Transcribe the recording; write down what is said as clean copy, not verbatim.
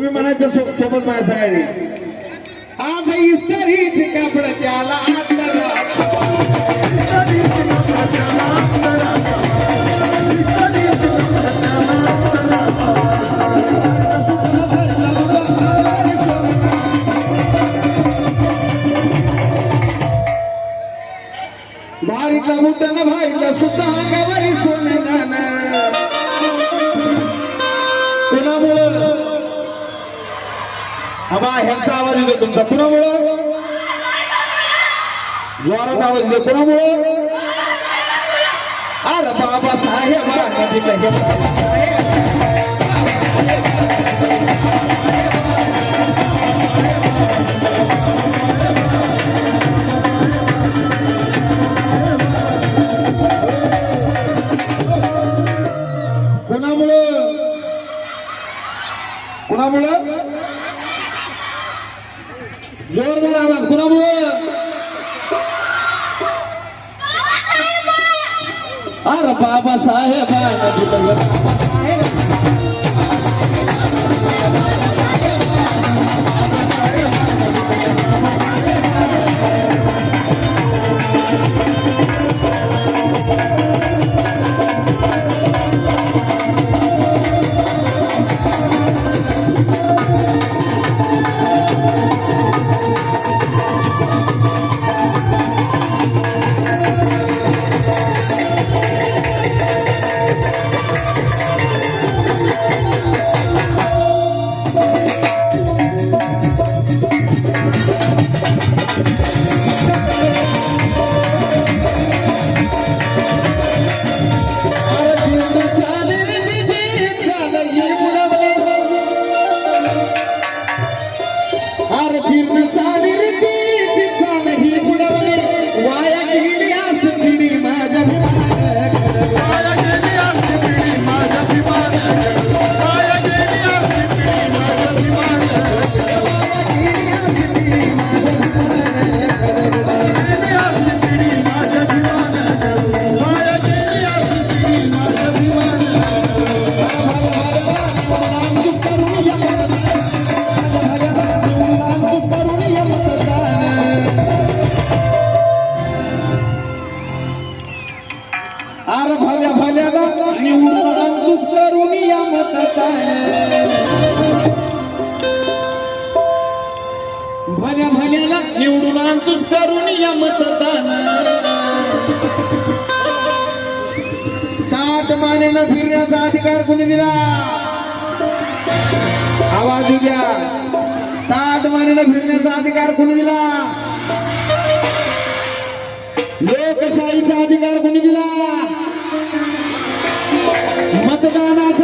तुम्ही म्हणायचं सोबत माझ्या सगळ्यांनी आज इस्त्रीचे कापड त्याला भारीतला मुद्दाना भारीतला सुद्धा अंगावरी सोने नाना कुणामुळं आबा ह्यांचा आवाज येतो तुमचा कुणामुळं जोरात आवाज येतो कुणामुळं अरे बाबा साहेब कुणामुळं जोरदार आवाज कुणामुळं अरे बाबा साहेब अरे भल्या भल्याला निवडून आणतोस करून या भल्या भल्याला निवडून आणतोस करून या मतदान ताट मानेनं फिरण्याचा अधिकार कोणी दिला आवाज द्या ताट मानेनं फिरण्याचा अधिकार कोणी दिला लोकशाहीचा अधिकार कोणी दिला मतदानाचा